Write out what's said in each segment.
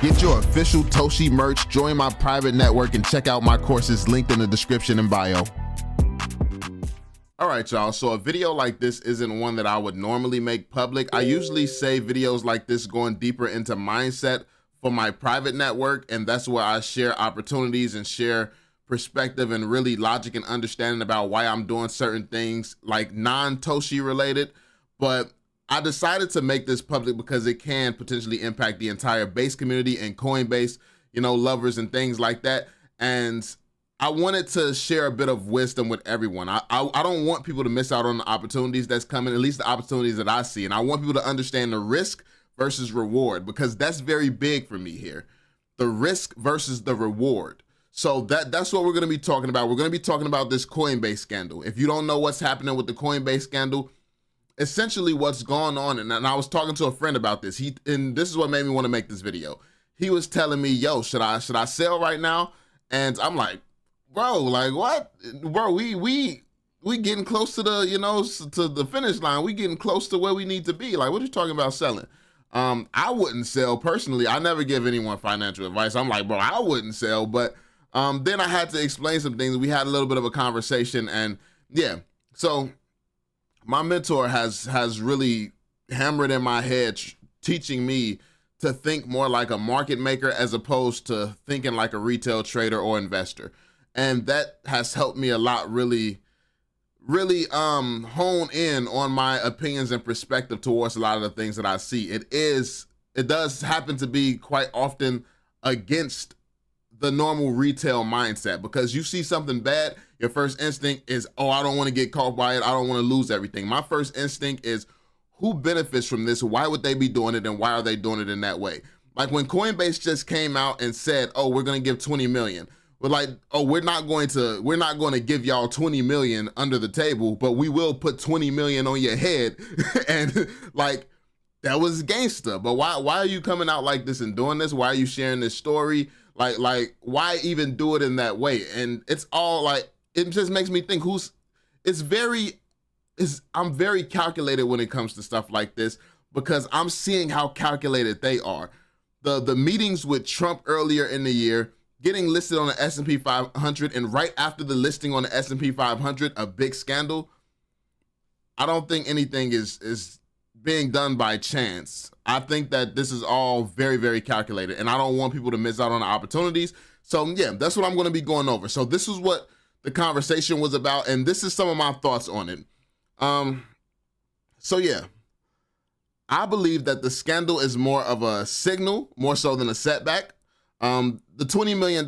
Get your official Toshi merch, join my private network, and check out my courses linked in the description and bio. All right, y'all, so a video like this isn't one that I would normally make public. I usually say videos like this going deeper into mindset for my private network, and that's where I share opportunities and share perspective and really logic and understanding about why I'm doing certain things like non-Toshi related. But I decided to make this public because it can potentially impact the entire base community and Coinbase, you know, lovers and things like that. And I wanted to share a bit of wisdom with everyone. I don't want people to miss out on the opportunities that's coming, at least the opportunities that I see. And I want people to understand the risk versus reward, because that's very big for me here. The risk versus the reward. So that's what we're gonna be talking about. We're gonna be talking about this Coinbase scandal. If you don't know what's happening with the Coinbase scandal, essentially what's going on, and I was talking to a friend about this. And this is what made me want to make this video. He was telling me, yo, should I sell right now? And I'm like, bro, like what? Bro, we getting close to the, you know, to the finish line. We getting close to where we need to be. Like, what are you talking about selling? I wouldn't sell personally. I never give anyone financial advice. I'm like, bro, I wouldn't sell. But then I had to explain some things. We had a little bit of a conversation, and yeah, so my mentor has really hammered in my head, teaching me to think more like a market maker as opposed to thinking like a retail trader or investor. And that has helped me a lot, really hone in on my opinions and perspective towards a lot of the things that I see. It does happen to be quite often against the normal retail mindset, because you see something bad, your first instinct is, oh, I don't want to get caught by it. I don't want to lose everything. My first instinct is, who benefits from this? Why would they be doing it? And why are they doing it in that way? Like when Coinbase just came out and said, oh, we're going to give 20 million. We're like, oh, we're not going to give y'all 20 million under the table, but we will put 20 million on your head. And like, that was gangster. But why are you coming out like this and doing this? Why are you sharing this story? Like why even do it in that way? And it's all like, it just makes me think I'm very calculated when it comes to stuff like this, because I'm seeing how calculated they are. The meetings with Trump earlier in the year, getting listed on the S&P 500, and right after the listing on the S&P 500, a big scandal. I don't think anything is being done by chance. I think that this is all very, very calculated, and I don't want people to miss out on the opportunities. So yeah, that's what I'm going to be going over. So this is what the conversation was about, and this is some of my thoughts on it. So yeah, I believe that the scandal is more of a signal, more so than a setback. The $20 million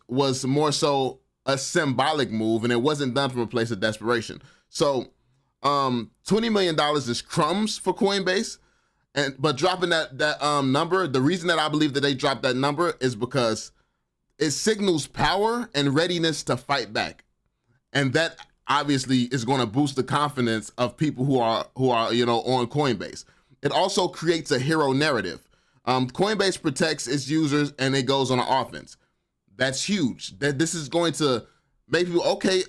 was more so a symbolic move, and it wasn't done from a place of desperation. So $20 million is crumbs for Coinbase, but dropping that number, the reason that I believe that they dropped that number is because it signals power and readiness to fight back. And that obviously is going to boost the confidence of people who are, you know, on Coinbase. It also creates a hero narrative. Coinbase protects its users and it goes on an offense. That's huge. This is going to make people, okay,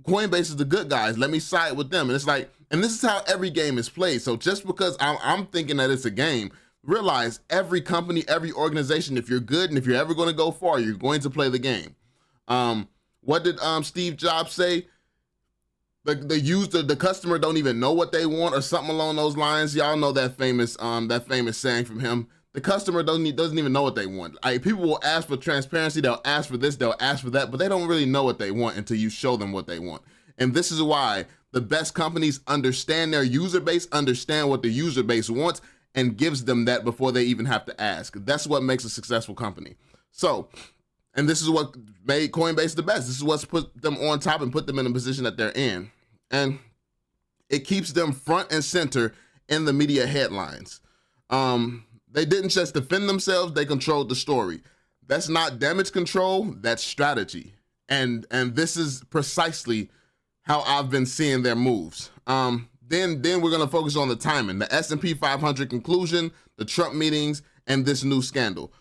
Coinbase is the good guys, let me side with them. And it's like, and this is how every game is played. So just because I'm thinking that it's a game, realize every company, every organization, if you're good and if you're ever going to go far, you're going to play the game. What did Steve Jobs say? The customer don't even know what they want, or something along those lines. Y'all know that famous saying from him. The customer doesn't even know what they want. People will ask for transparency, they'll ask for this, they'll ask for that, but they don't really know what they want until you show them what they want. And this is why the best companies understand their user base, understand what the user base wants, and gives them that before they even have to ask. That's what makes a successful company. So, and this is what made Coinbase the best. This is what's put them on top and put them in the position that they're in. And it keeps them front and center in the media headlines. They didn't just defend themselves, they controlled the story. That's not damage control, that's strategy. And this is precisely how I've been seeing their moves. Then we're gonna focus on the timing, the S&P 500 conclusion, the Trump meetings, and this new scandal.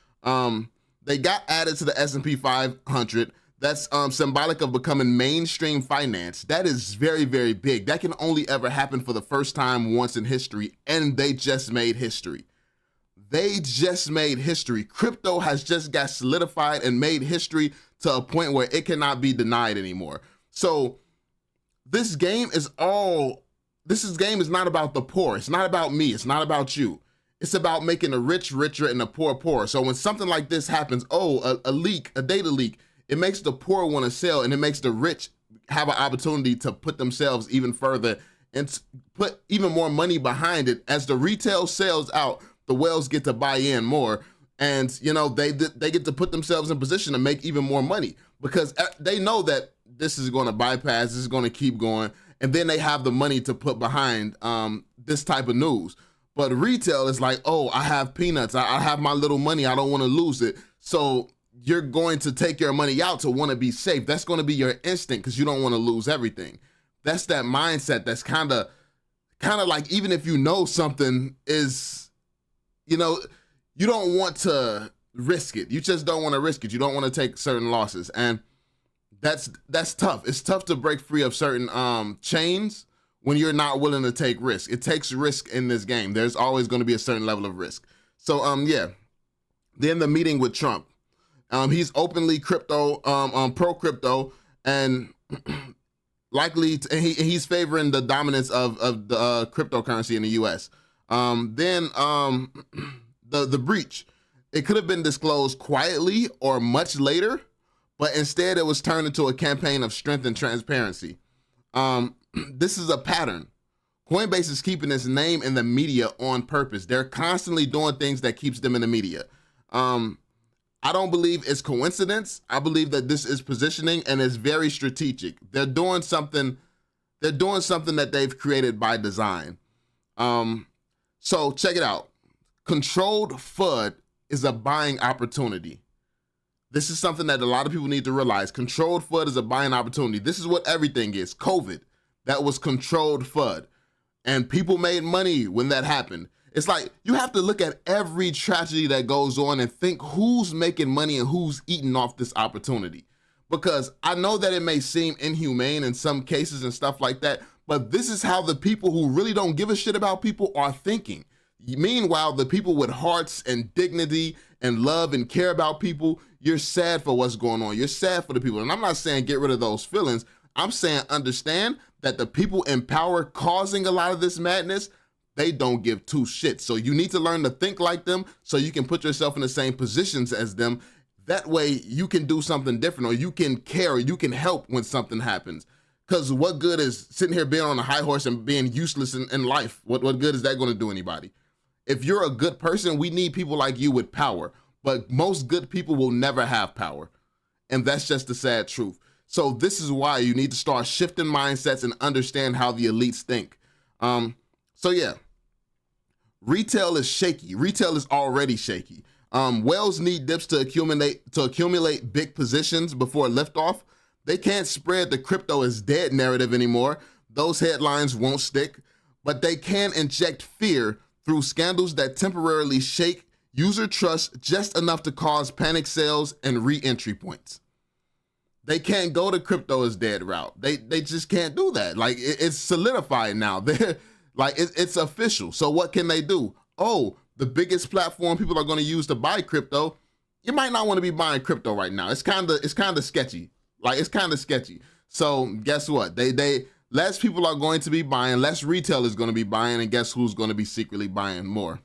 They got added to the S&P 500. That's symbolic of becoming mainstream finance. That is very, very big. That can only ever happen for the first time once in history, and they just made history. they just made history. Crypto has just got solidified and made history to a point where it cannot be denied anymore. So this game is not about the poor. It's not about me. It's not about you. It's about making the rich richer and the poor poorer. So when something like this happens, a leak, a data leak, it makes the poor want to sell, and it makes the rich have an opportunity to put themselves even further and put even more money behind it. As the retail sells out, the whales get to buy in more, and they get to put themselves in position to make even more money, because they know that this is going to bypass, this is going to keep going, and then they have the money to put behind this type of news. But retail is like, oh, I have peanuts, I have my little money, I don't want to lose it. So you're going to take your money out to want to be safe. That's going to be your instinct, because you don't want to lose everything. That's that mindset that's kind of like, even if you know something is, you don't want to risk it. You just don't want to risk it. You don't want to take certain losses. And that's tough. It's tough to break free of certain chains when you're not willing to take risk. It takes risk in this game. There's always going to be a certain level of risk. So yeah. Then the meeting with Trump. He's openly pro crypto, and likely he's favoring the dominance of the cryptocurrency in the U.S. Then the breach, it could have been disclosed quietly or much later, but instead it was turned into a campaign of strength and transparency. This is a pattern. Coinbase is keeping its name in the media on purpose. They're constantly doing things that keeps them in the media. I don't believe it's coincidence. I believe that this is positioning, and it's very strategic. They're doing something that they've created by design. So check it out. Controlled FUD is a buying opportunity. This is something that a lot of people need to realize. Controlled FUD is a buying opportunity. This is what everything is. COVID, that was controlled FUD. And people made money when that happened. It's like, you have to look at every tragedy that goes on and think who's making money and who's eating off this opportunity. Because I know that it may seem inhumane in some cases and stuff like that, but this is how the people who really don't give a shit about people are thinking. Meanwhile, the people with hearts and dignity and love and care about people, you're sad for what's going on. You're sad for the people. And I'm not saying get rid of those feelings. I'm saying understand that the people in power causing a lot of this madness, they don't give two shits. So you need to learn to think like them so you can put yourself in the same positions as them. That way you can do something different, or you can care, or you can help when something happens. Because what good is sitting here being on a high horse and being useless in life? What good is that going to do anybody? If you're a good person, we need people like you with power. But most good people will never have power. And that's just the sad truth. So this is why you need to start shifting mindsets and understand how the elites think. So yeah. Retail is shaky. Retail is already shaky. Whales need dips to accumulate big positions before liftoff. They can't spread the crypto is dead narrative anymore. Those headlines won't stick, but they can inject fear through scandals that temporarily shake user trust just enough to cause panic sales and re-entry points. They can't go the crypto is dead route. They just can't do that. Like it's solidified now. They're like it's official. So what can they do? Oh, the biggest platform people are going to use to buy crypto. You might not want to be buying crypto right now. It's kind of sketchy. Like it's kind of sketchy. So guess what? They less people are going to be buying, less retail is going to be buying, and guess who's going to be secretly buying more?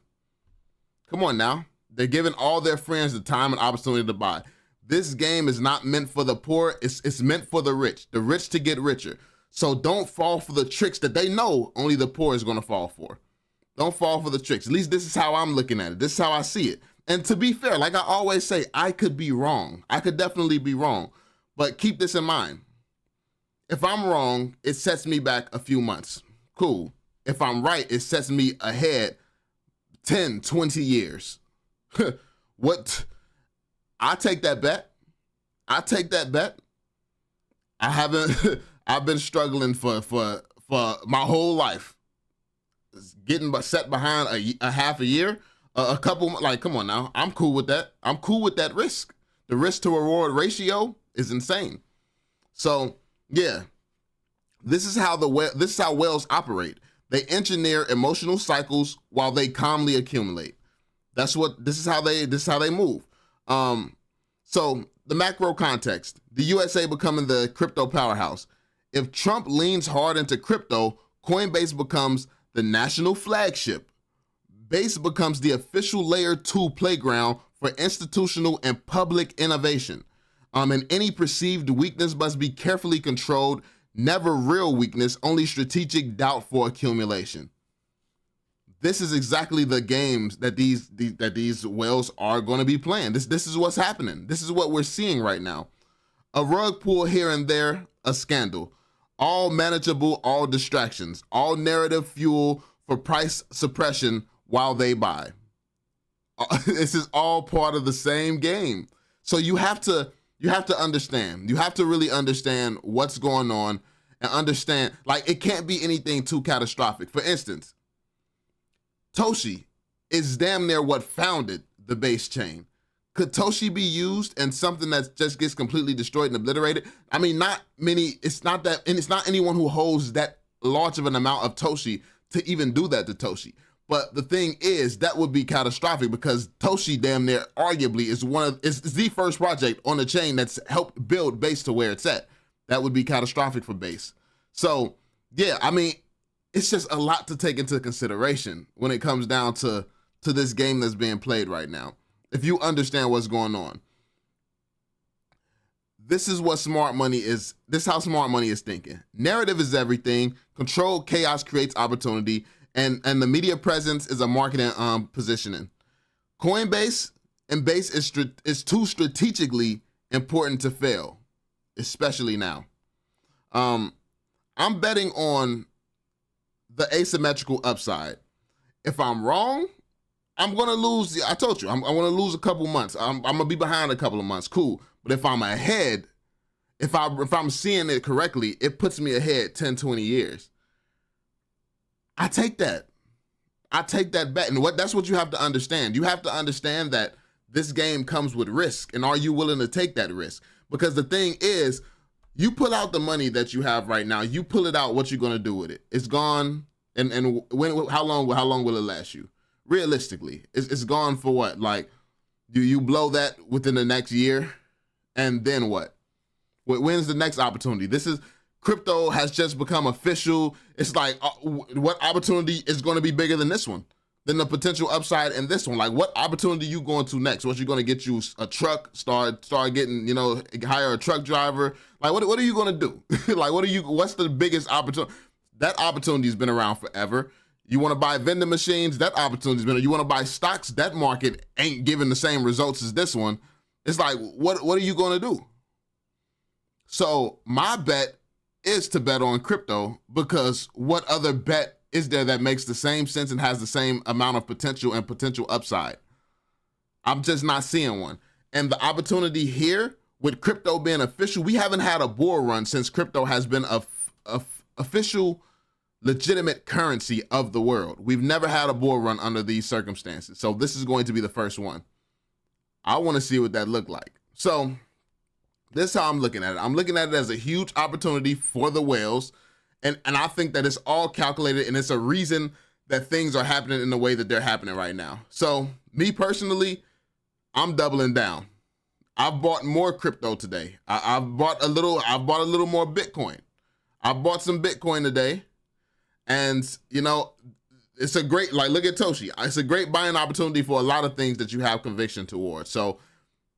Come on now. They're giving all their friends the time and opportunity to buy. This game is not meant for the poor. It's meant for the rich to get richer. So don't fall for the tricks that they know only the poor is going to fall for. Don't fall for the tricks. At least this is how I'm looking at it. This is how I see it. And to be fair, like I always say, I could be wrong. I could definitely be wrong. But keep this in mind. If I'm wrong, it sets me back a few months. Cool. If I'm right, it sets me ahead 10, 20 years. What? I take that bet. I take that bet. I haven't... I've been struggling for my whole life, getting set behind a half a year, a couple, like, come on now. I'm cool with that. I'm cool with that risk. The risk to reward ratio is insane. So yeah, this is how whales operate. They engineer emotional cycles while they calmly accumulate. This is how they move. So the macro context, the USA becoming the crypto powerhouse. If Trump leans hard into crypto, Coinbase becomes the national flagship. Base becomes the official layer 2 playground for institutional and public innovation. And any perceived weakness must be carefully controlled, never real weakness, only strategic doubt for accumulation. This is exactly the games that these whales are going to be playing. This is what's happening. This is what we're seeing right now. A rug pull here and there, a scandal. All manageable, all distractions, all narrative fuel for price suppression while they buy. This is all part of the same game. So you have to understand. You have to really understand what's going on and understand, like, it can't be anything too catastrophic. For instance, Toshi is damn near what founded the base chain. Could Toshi be used in something that just gets completely destroyed and obliterated? I mean, not many, it's not that, and it's not anyone who holds that large of an amount of Toshi to even do that to Toshi. But the thing is, that would be catastrophic because Toshi damn near arguably is is the first project on the chain that's helped build Base to where it's at. That would be catastrophic for Base. So yeah, I mean, it's just a lot to take into consideration when it comes down to this game that's being played right now. If you understand what's going on, this is what smart money is. This is how smart money is thinking. Narrative is everything. Controlled chaos creates opportunity, and the media presence is a marketing positioning. Coinbase and Base is too strategically important to fail, especially now. I'm betting on the asymmetrical upside. If I'm wrong, I'm gonna lose. I told you, I'm gonna lose a couple months. I'm gonna be behind a couple of months. Cool. But if I'm ahead, if I'm seeing it correctly, it puts me ahead 10, 20 years. I take that. I take that bet. And that's what you have to understand. You have to understand that this game comes with risk. And are you willing to take that risk? Because the thing is, you pull out the money that you have right now, you pull it out, what you gonna do with it? It's gone. And how long will it last you? Realistically, it's gone for what? Like, do you blow that within the next year? And then what? When's the next opportunity? This is, crypto has just become official. It's like, what opportunity is going to be bigger than this one? Than the potential upside in this one? Like, what opportunity you going to next? What, you going to get you a truck, start getting, hire a truck driver? Like, what are you going to do? Like, what's the biggest opportunity? That opportunity's been around forever. You want to buy vending machines? That opportunity's been. You want to buy stocks? That market ain't giving the same results as this one. It's like, what are you going to do? So my bet is to bet on crypto, because what other bet is there that makes the same sense and has the same amount of potential and potential upside? I'm just not seeing one. And the opportunity here with crypto being official, we haven't had a bull run since crypto has been a official, legitimate currency of the world. We've never had a bull run under these circumstances. So this is going to be the first one. I want to see what that looked like. So this is how I'm looking at it. I'm looking at it as a huge opportunity for the whales. And I think that it's all calculated, and it's a reason that things are happening in the way that they're happening right now. So me personally, I'm doubling down. I've bought more crypto today. I've bought a little more Bitcoin. I bought some Bitcoin today. And, it's a great, look at Toshi. It's a great buying opportunity for a lot of things that you have conviction towards. So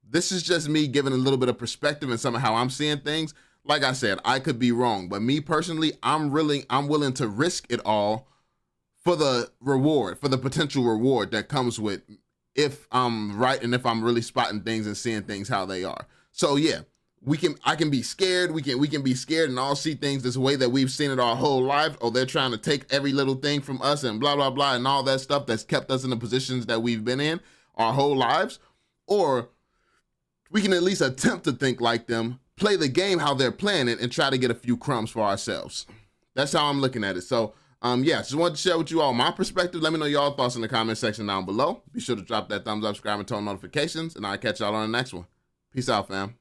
this is just me giving a little bit of perspective and some of how I'm seeing things. Like I said, I could be wrong, but me personally, I'm willing to risk it all for the reward, for the potential reward that comes with, if I'm right and if I'm really spotting things and seeing things how they are. So yeah, I can be scared. We can be scared and all see things this way that we've seen it our whole life. Oh, they're trying to take every little thing from us and blah, blah, blah, and all that stuff that's kept us in the positions that we've been in our whole lives. Or we can at least attempt to think like them, play the game how they're playing it, and try to get a few crumbs for ourselves. That's how I'm looking at it. So yeah, just wanted to share with you all my perspective. Let me know y'all thoughts in the comment section down below. Be sure to drop that thumbs up, subscribe, and turn on notifications, and I'll catch y'all on the next one. Peace out, fam.